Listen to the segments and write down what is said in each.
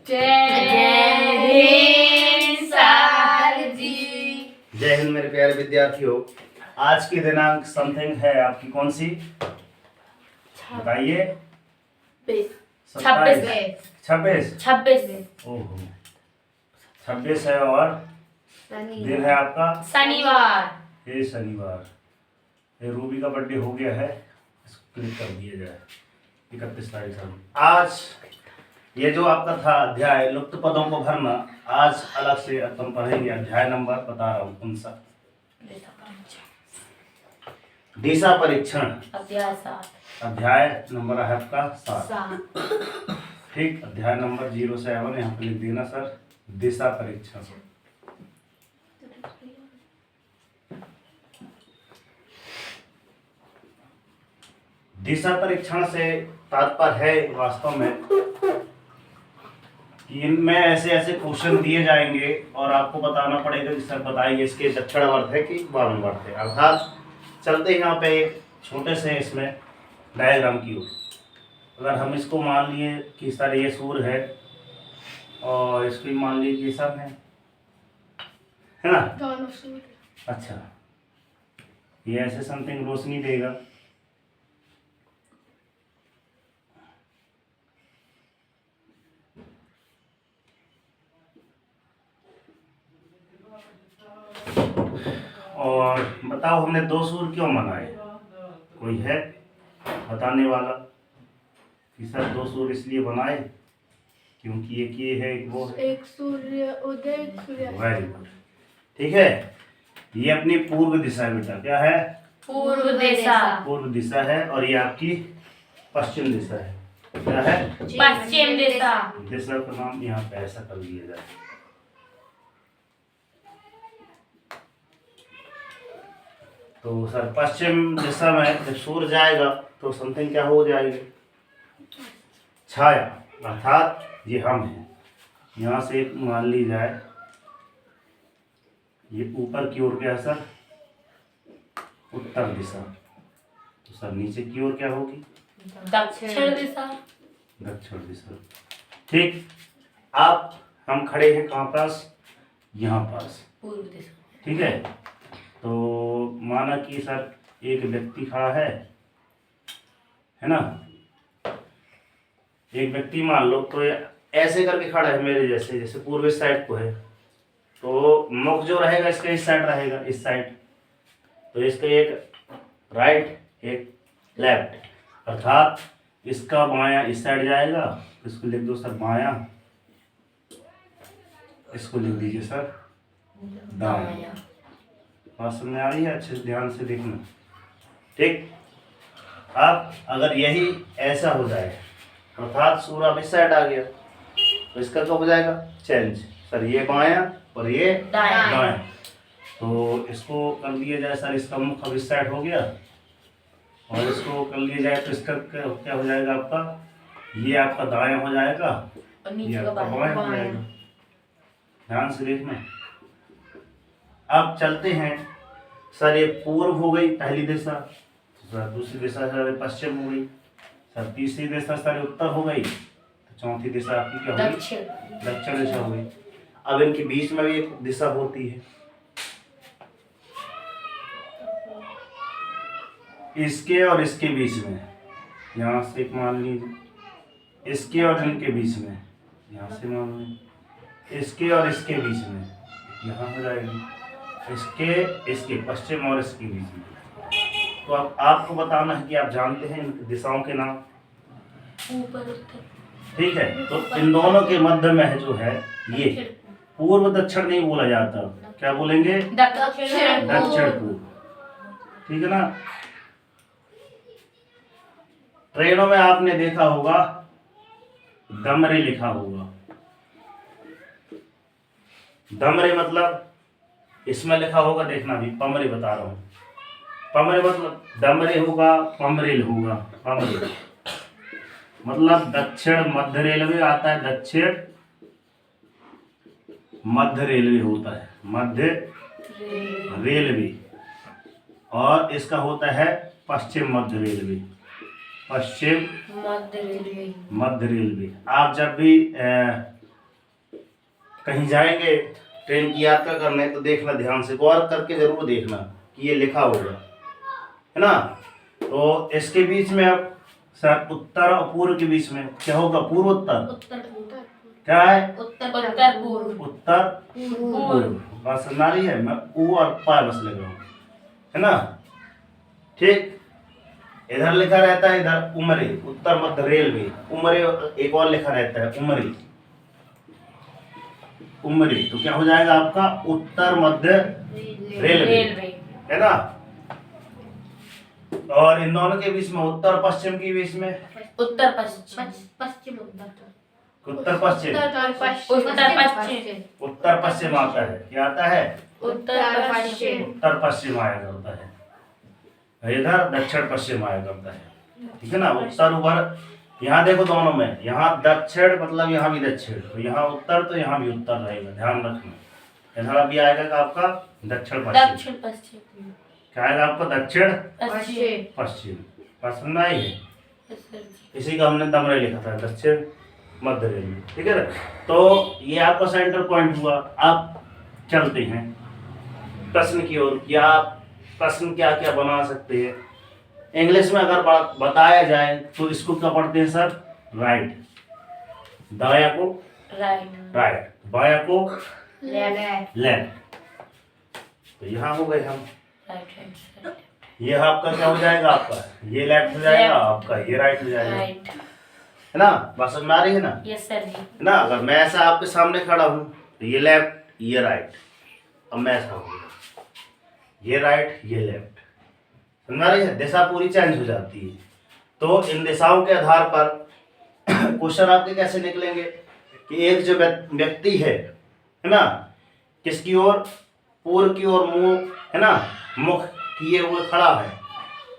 जय हिंद मेरे प्यारे विद्यार्थियों। आज की दिनांक समथिंग है आपकी कौन सी बताइए? 26 ओहो 26 है और दिन है आपका शनिवार। ये शनिवार। ये रूबी का बर्थडे हो गया है, इसको क्लिक कर दिया जाए। 31 तारीख है आज। ये जो आपका था अध्याय लुप्त पदों को भरना, आज अलग से तुम पढ़ेंगे। अध्याय नंबर बता रहा हूँ कौन सा? दिशा परीक्षण अध्याय नंबर है आपका 7। ठीक, अध्याय नंबर 07 यहाँ पे लिख देना सर। दिशा परीक्षण। दिशा परीक्षण से तात्पर्य है वास्तव में कि इनमें ऐसे ऐसे क्वेश्चन दिए जाएंगे और आपको बताना पड़ेगा कि सर बताइए इसके दक्षिणावर्त है कि वामावर्त है। अर्थात चलते हैं यहाँ पे एक छोटे से इसमें डायग्राम की ओर। अगर हम इसको मान लिए कि सर ये सूर्य है और इसको मान लीजिए ये सब है ना? अच्छा, ये ऐसे समथिंग रोशनी देगा। और बताओ हमने 2 सूर्य क्यों मनाए? कोई है बताने वाला कि सर 2 सूर्य इसलिए बनाए क्योंकि एक ये है एक वो है। एक सूर्य उदय एक सूर्य। वेरी गुड, ठीक है। ये अपनी पूर्व दिशा है बेटा। क्या है? पूर्व दिशा। पूर्व दिशा है। और ये आपकी पश्चिम दिशा है। क्या है? पश्चिम दिशा। दिशा का नाम यहाँ पे ऐसा कर दिया जाए। तो सर पश्चिम दिशा में जब सूर्य जाएगा तो समथिंग क्या हो जाएगी? छाया। अर्थात ये हम हैं। यहाँ से मान ली जाए ये ऊपर की ओर क्या है सर? उत्तर दिशा। तो सर नीचे की ओर क्या होगी? दक्षिण दिशा। दक्षिण दिशा। ठीक। अब हम खड़े हैं कहाँ पास? यहाँ पास। पूर्व दिशा। ठीक है। तो माना कि सर एक व्यक्ति खड़ा है ना? एक व्यक्ति मान लो तो ऐसे करके खड़ा है मेरे जैसे, जैसे पूर्व साइड को है। तो मुख जो रहेगा इसका इस साइड रहेगा, इस साइड। तो इसका एक राइट एक लेफ्ट। अर्थात इसका बायां इस साइड जाएगा। इसको लिख दो सर बायां, इसको लिख दीजिए सर दायां। बात समझ में आ रही है? अच्छे से ध्यान से देखना। ठीक। अब अगर यही ऐसा हो जाए अर्थात सूर्य अब इस साइड आ गया तो इसका क्या हो जाएगा? चेंज। सर ये बायां और ये दायां। तो इसको कर लिया जाए सर, इसका मुख अब इस साइड हो गया और इसको कर लिया जाए तो इसका क्या हो जाएगा आपका? ये आपका दायां हो जाएगा और ये नीचे का आपका बायां हो जाएगा। ध्यान से देखना। अब चलते हैं सर। ये पूर्व हो गई पहली दिशा, सर दूसरी दिशा सर पश्चिम हो गई, सर तीसरी दिशा सर उत्तर हो गई, तो चौथी दिशा आपकी क्या होगी? दक्षिण दिशा हो गई। अब इनके बीच में भी एक दिशा होती है, इसके और इसके बीच में। यहाँ से एक मान लीजिए, इसके और इनके बीच में, यहाँ से मान लीजिए इसके और इसके बीच में, यहाँ हो जाएगी इसके पश्चिम और इसके बीच में। तो अब आपको बताना है कि आप जानते हैं इन दिशाओं के नाम? ऊपर उत्तर। ठीक है। तो इन दोनों के मध्य में जो है ये पूर्व दक्षिण नहीं बोला जाता, क्या बोलेंगे? दक्षिण पूर्व। ठीक है ना? ट्रेनों में आपने देखा होगा दमरे लिखा होगा। दमरे मतलब इसमें लिखा होगा, देखना भी पमरे बता रहा हूँ। पमरे मतलब डमरे होगा, पमरेल होगा। पमरेल मतलब दक्षिण मध्य रेलवे आता है, दक्षिण मध्य रेलवे होता है, मध्य रेलवे। और इसका होता है पश्चिम मध्य रेलवे, पश्चिम मध्य रेलवे। आप जब भी कहीं जाएंगे ट्रेन की यात्रा करने तो देखना ध्यान से, गौर करके जरूर देखना कि ये लिखा होगा, है ना। तो इसके बीच में अब सर उत्तर और पूर्व के बीच में क्या होगा? पूर्व उत्तर। उत्तर पूर्व। क्या है? उत्तर पूर्व। उत्तर पूर्व। बात समझ आ रही है? मैं ऊ और पा बस लग रहा हूँ, है ना। ठीक, इधर लिखा रहता है, इधर उमरी, उत्तर मध्य रेलवे। उमरी एक और लिखा रहता है उमरी, उमरी। तो क्या हो जाएगा आपका? उत्तर मध्य रेलवे, है ना। और इन दोनों के बीच में उत्तर पश्चिम के बीच में उत्तर पश्चिम। उत्तर पश्चिम, उत्तर पश्चिम आता है। क्या आता है? उत्तर पश्चिम। उत्तर पश्चिम आया करता है, इधर दक्षिण पश्चिम आया करता है, ठीक है ना। उत्तर उधर, यहाँ देखो दोनों में, यहाँ दक्षिण मतलब यहाँ भी दक्षिण, तो यहाँ उत्तर तो यहाँ भी उत्तर रहेगा, ध्यान रखना। इधर अभी आएगा आपका दक्षिण पश्चिम। पश्चिम। क्या आएगा आपका? दक्षिण पश्चिम। पश्चिम। पसंद आई है? इसी का हमने दमरे लिखा था, दक्षिण मध्य रेलवे, ठीक है ना। तो ये आपका सेंटर पॉइंट हुआ। अब चलते हैं प्रश्न की ओर। क्या प्रश्न क्या क्या बना सकते हैं? इंग्लिश में अगर बताया जाए तो इसको क्या पढ़ते हैं सर? राइट। दाया को राइट, बाया को लेफ्ट। तो यहाँ हो गए हम। ये आपका क्या हो जाएगा? आपका ये लेफ्ट हो जाएगा, आपका ये राइट हो जाएगा, है ना। बात समझ में आ रही है ना? यस सर जी। है ना। अगर मैं ऐसा आपके सामने खड़ा हूँ तो ये लेफ्ट ये राइट, अब मैं ऐसा हूँ, ये राइट ये लेफ्ट, समझ में आ रही है? दिशा पूरी चेंज हो जाती है। तो इन दिशाओं के आधार पर क्वेश्चन आपके कैसे निकलेंगे कि एक जो व्यक्ति है ना, किसकी ओर? पूर्व की ओर मुंह, है ना, मुख किए हुए खड़ा है।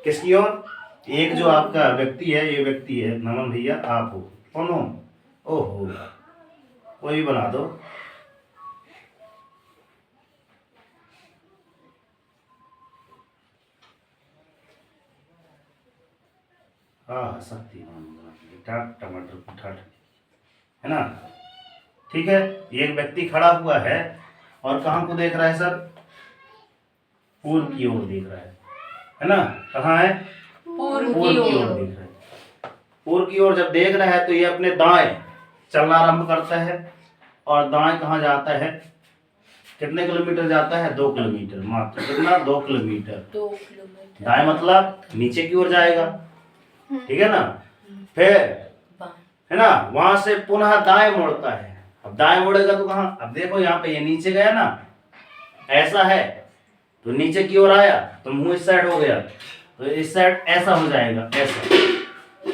किसकी ओर? एक जो आपका व्यक्ति है, ये व्यक्ति है नमन भैया, आप हो। कौन हो? ओहो, कोई भी बना दो। हाँ, शक्तिमान टमाटर ठाट, है ना। ठीक है, एक व्यक्ति खड़ा हुआ है और कहाँ को देख रहा है सर? पूर्व की ओर देख रहा है ना। कहाँ है? पूर्व की ओर देख रहा है। पूर्व की ओर जब देख रहा है तो ये अपने दाएं चलना आरंभ करता है। और दाएं कहाँ जाता है? कितने किलोमीटर जाता है? 2 किलोमीटर मात्र। कितना? 2 किलोमीटर। 2 किलोमीटर। दाएं मतलब नीचे की ओर जाएगा, ठीक है ना। फिर है ना, वहां से पुनः दाएं मुड़ता है। अब दाएं मुड़ेगा तो कहाँ? अब देखो यहाँ पे ये नीचे गया ना, ऐसा है तो नीचे की ओर आया तो मुंह इस साइड हो गया, तो इस साइड ऐसा हो जाएगा, ऐसा।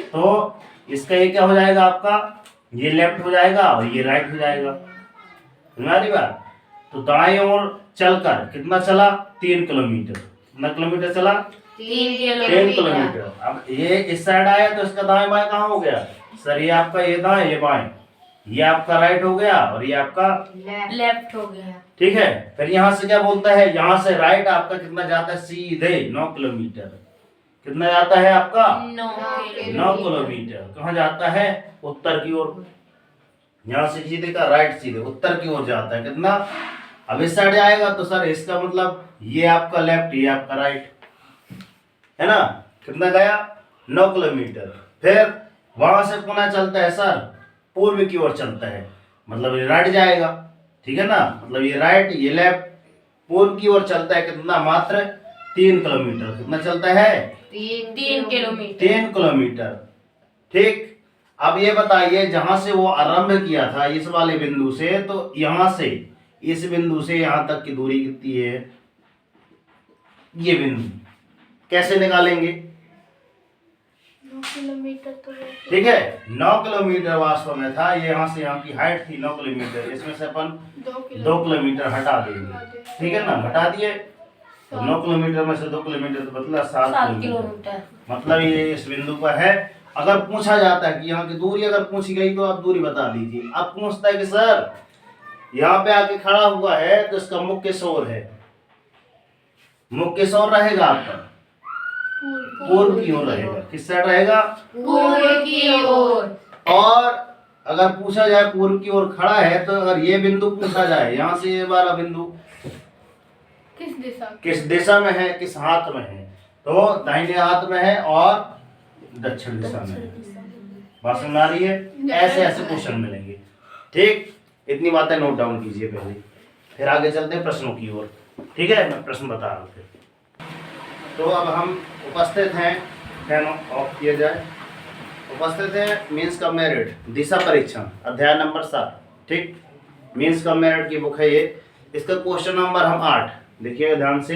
तो इसका ये क्या हो जाएगा आपका? ये लेफ्ट हो जाएगा और ये राइट हो जाएगा। तुम्हारी बात। तो दाएं ओर चलकर कितना चला? 3 किलोमीटर। कितना किलोमीटर चला? 3 3 किलोमीटर। अब ये इस साइड आया तो इसका दाएं बाएं कहाँ हो गया सर? ये आपका ये दाएं ये बाएं, ये आपका राइट हो गया और ये आपका लेफ्ट हो गया। ठीक है। फिर यहाँ से क्या बोलता है? यहाँ से राइट आपका कितना जाता है? सीधे 9 किलोमीटर। कितना जाता है आपका? 9 किलोमीटर। कहाँ जाता है? उत्तर की ओर। यहाँ से सीधे का राइट सीधे उत्तर की ओर जाता है। कितना? अब इस साइड आएगा तो सर इसका मतलब ये आपका लेफ्ट ये आपका राइट, है ना। कितना गया? 9 किलोमीटर। फिर वहां से पुनः चलता है सर पूर्व की ओर चलता है, मतलब ये राइट जाएगा, ठीक है ना। मतलब ये राइट ये लेफ्ट, पूर्व की ओर चलता है। कितना? मात्र 3 किलोमीटर। कितना चलता है? 3 किलोमीटर। 3 किलोमीटर। ठीक। अब ये बताइए, जहां से वो आरंभ किया था इस वाले बिंदु से, तो यहां से इस बिंदु से यहां तक की दूरी कितनी है? ये बिंदु कैसे निकालेंगे? 9 किलोमीटर तो ठीक है, 9 किलोमीटर वास्तव में था। ये यहाँ से यहाँ की हाइट थी 9 किलोमीटर। इसमें से अपन 2 किलोमीटर हटा देंगे, ठीक है ना। हटा दिए तो 9 किलोमीटर में से 2 किलोमीटर तो मतलब 7 किलोमीटर। मतलब ये इस बिंदु पर है। अगर पूछा जाता है कि यहाँ की दूरी अगर पूछी गई तो आप दूरी बता दीजिए। अब पूछता है कि सर यहाँ पे आके खड़ा हुआ है तो इसका मुख्य शोर है, मुख्य शोर रहेगा आपका पूर्व की ओर रहेगा। किस साइड रहेगा? पूर्व की ओर। और अगर पूछा जाए पूर्व की ओर खड़ा है, तो अगर ये बिंदु पूछा जाए, यहाँ से ये वाला बिंदु किस दिशा में है, किस हाथ में है, तो दाहिने हाथ में है और दक्षिण दिशा में है। बात समझ आ रही है? ऐसे ऐसे क्वेश्चन मिलेंगे। ठीक, इतनी बातें नोट डाउन कीजिए पहले, फिर आगे चलते हैं प्रश्नों की ओर। ठीक है, मैं प्रश्न बता रहा हूँ। तो अब हम उपस्थित हैं, फैन ऑफ किया जाए। उपस्थित है मीन्स कम मेरिट दिशा परीक्षण अध्याय नंबर 7। ठीक, मीन्स कम मेरिट की बुक है ये। इसका क्वेश्चन नंबर हम 8 देखिएगा ध्यान से,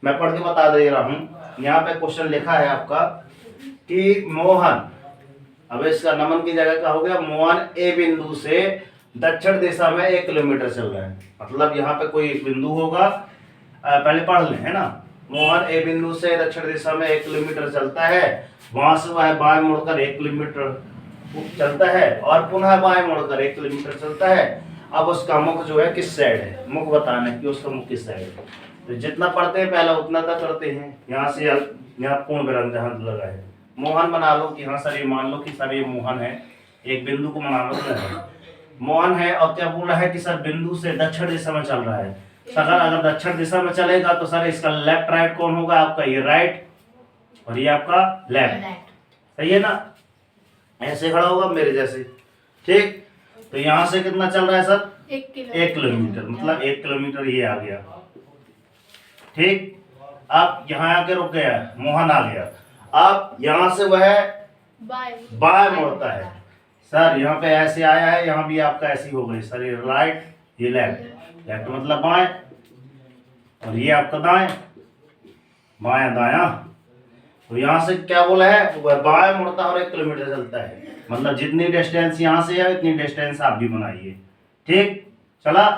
मैं पढ़ के बता दे रहा हूँ। यहाँ पे क्वेश्चन लिखा है आपका कि मोहन, अब इसका नमन की जगह का हो गया, मोहन ए बिंदु से दक्षिण दिशा में 1 किलोमीटर चल रहा है। मतलब यहाँ पे कोई एक बिंदु होगा, पहले पढ़ लें, है ना। मोहन ए बिंदु से दक्षिण दिशा में 1 किलोमीटर चलता है, वहां से वह बाएं मुड़कर 1 किलोमीटर चलता है और पुनः बाएं मुड़कर 1 किलोमीटर चलता है। अब उसका मुख जो है किस साइड है, मुख बताना है कि उसका मुख किस साइड है। तो जितना पढ़ते हैं पहला उतना तक करते हैं। यहाँ से यहाँ पूर्ण विराम जहाँ लगा है, मोहन बना लो कि हाँ सर ये मान लो कि सर ये मोहन है, एक बिंदु को बना लो मोहन है, और क्या बोल रहा है कि सर बिंदु से दक्षिण दिशा में चल रहा है। सर अगर दक्षिण दिशा में चलेगा तो सर इसका लेफ्ट राइट कौन होगा, आपका ये राइट और ये आपका लेफ्ट, सही है ना। ऐसे खड़ा होगा मेरे जैसे। ठीक, तो यहाँ से कितना चल रहा है सर, 1 किलोमीटर, मतलब 1 किलोमीटर ये आ गया। ठीक, अब यहाँ आके रुक गया, मोहन आ गया। अब यहाँ से वह बाएं मुड़ता है। सर यहाँ पे ऐसे आया है, यहाँ भी आपका ऐसी हो गई सर, ये राइट ये लेफ्ट, लेफ्ट मतलब बाएं और ये आपका दाएं, बायां दायां। तो यहाँ से क्या बोला है, वह बाएं मुड़ता है और 1 किलोमीटर चलता है। मतलब जितनी डिस्टेंस यहाँ से है उतनी डिस्टेंस आप भी बनाइए। ठीक, चला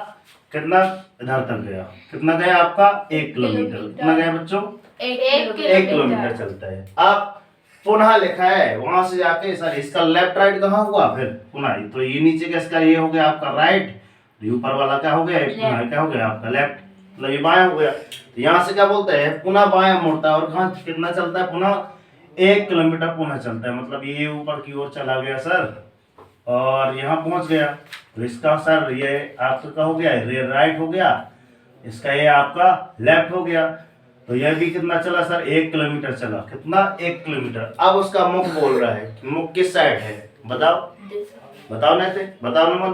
कितना इधर तक गया, कितना गया आपका 1 किलोमीटर। कितना गया बच्चों, 1 किलोमीटर चलता है। अब पुनः लिखा है वहां से जाके, सर इसका लेफ्ट राइट कहाँ हुआ, फिर पुनः तो ये नीचे का इसका ये हो गया आपका राइट, ऊपर वाला क्या हो गया, पुनः क्या हो गया आपका लेफ्ट, मतलब ये बायां हो गया। तो यहाँ से क्या बोलते हैं, पुनः बायां मुड़ता है और कहाँ कितना चलता है, पुनः 1 किलोमीटर पुनः चलता है। मतलब ये ऊपर की ओर चला गया सर और यहाँ पहुंच गया। तो इसका सर ये आपका हो गया ये राइट हो गया, इसका ये आपका लेफ्ट हो गया। तो यह भी कितना चला सर, 1 किलोमीटर चला। कितना, 1 किलोमीटर। अब उसका मुख बोल रहा है, मुख किस साइड है, बताओ बताओ ना, बताओ ना मन,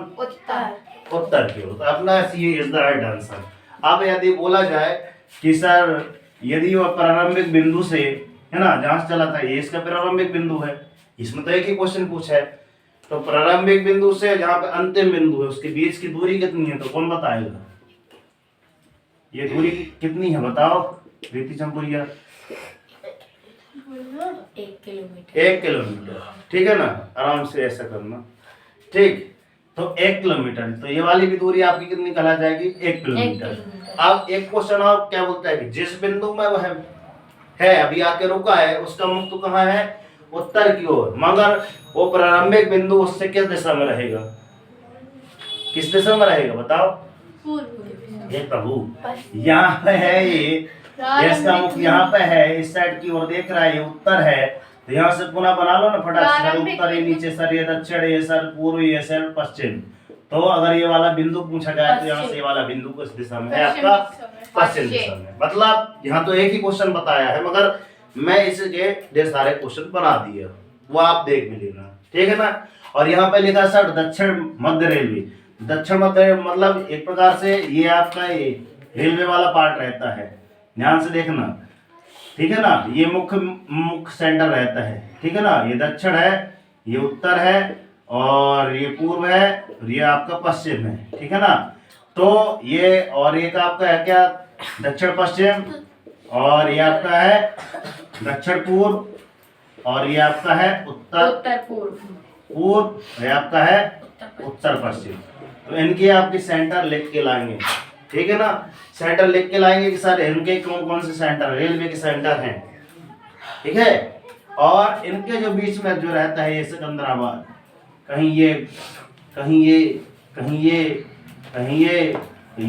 उत्तर की ओर। तो अपना सी इज द राइट आंसर। अब यदि बोला जाए कि सर यदि वह प्रारंभिक बिंदु से, है ना, जहां से चला था, ये इसका प्रारंभिक बिंदु है, इसमें तो एक ही क्वेश्चन पूछा है। तो प्रारंभिक बिंदु से जहां पे अंतिम बिंदु है उसके बीच की दूरी कितनी है, तो कौन बताएगा, ये दूरी कितनी है बताओ प्रीति चंपुरिया। 1 किलोमीटर। 1 किलोमीटर, ठीक है ना, आराम से ऐसा करना। ठीक, तो 1 किलोमीटर, तो ये वाली भी दूरी आपकी कितनी कहला जाएगी, 1 किलोमीटर। अब एक क्वेश्चन और क्या बोलता है कि जिस बिंदु में वह है अभी आके रुका है उसका मुख तो कहाँ है, उत्तर की ओर, मगर वो प्रारंभिक बिंदु उससे किस दिशा में रहेगा, किस दिशा में रहेगा बताओ। हे प्रभु, यहाँ पे है ये इसका मुख यहाँ पे है, इस साइड की ओर देख रहा है, ये उत्तर है। तो यहाँ से पुनः बना लो ना फटाक से, उत्तर ये नीचे सर, ये दक्षिण, ये सर पूर्व, ये सर पश्चिम। तो अगर ये वाला बिंदु पूछा जाए तो यहाँ से ये वाला बिंदु किस दिशा में है, आपका पश्चिम दिशा में। मतलब यहाँ तो एक ही क्वेश्चन बताया है मगर मैं इसके ढेर सारे क्वेश्चन बना दिए, वो आप देख भी लेना, ठीक है ना। और यहाँ पे लिखा सर दक्षिण मध्य रेलवे, दक्षिण मध्य मतलब एक प्रकार से ये आपका ये रेलवे वाला पार्ट रहता है, ध्यान से देखना, ठीक है ना। ये मुख्य सेंटर रहता है, ठीक है ना। ये दक्षिण है, ये उत्तर है और ये पूर्व है और ये आपका पश्चिम है, ठीक है ना। तो ये और एक आपका है क्या, दक्षिण पश्चिम, और ये आपका है दक्षिण पूर्व, और ये आपका है उत्तर पूर्व, ये आपका है उत्तर पश्चिम। तो इनकी आपकी सेंटर लिख के लाएंगे, ठीक है ना। सेंटर लिख के लाएंगे कि सर इनके कौन कौन से सेंटर रेलवे के सेंटर हैं, ठीक है। और इनके जो बीच में जो रहता है ये सिकंदराबाद, कहीं ये कहीं ये कहीं ये कहीं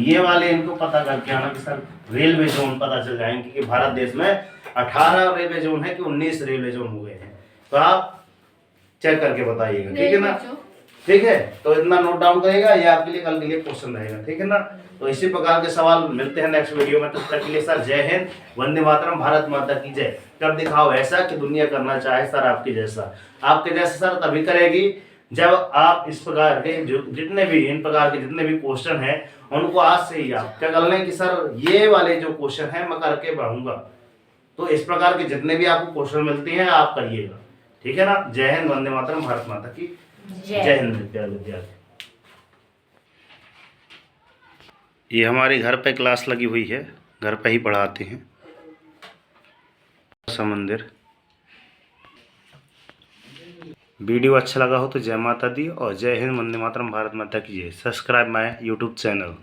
ये वाले इनको पता करके आना कि सर रेलवे जोन पता चल जाएंगे कि भारत देश में 18 रेलवे जोन है कि 19 रेलवे जोन हुए हैं। तो आप चेक करके बताइएगा, ठीक है ना। ठीक है, तो इतना नोट डाउन करेगा, ये आपके लिए कल के लिए क्वेश्चन रहेगा, ठीक है ना। तो इसी प्रकार के सवाल मिलते हैं नेक्स्ट वीडियो में, तब तक के लिए सर जय हिंद, वंदे मातरम, भारत माता की जय। कर दिखाओ ऐसा कि दुनिया करना चाहे सर आपके जैसा। आपके जैसा सर तभी करेगी जब आप इस प्रकार के जो जितने भी इन प्रकार के जितने भी क्वेश्चन हैं उनको आज से ही आप क्या कर लें कि सर ये वाले जो क्वेश्चन है मैं करके बढ़ूंगा। तो इस प्रकार के जितने भी आपको क्वेश्चन मिलते हैं आप करिएगा, ठीक है ना। जय हिंद, वंदे मातरम, भारत माता की जय हिंद। विद्यार्थी, ये हमारे घर पे क्लास लगी हुई है, घर पे ही पढ़ाते हैं। मंदिर। वीडियो अच्छा लगा हो तो जय माता दी और जय हिंद, वंदे मातरम, भारत माता की जय। Subscribe my YouTube channel.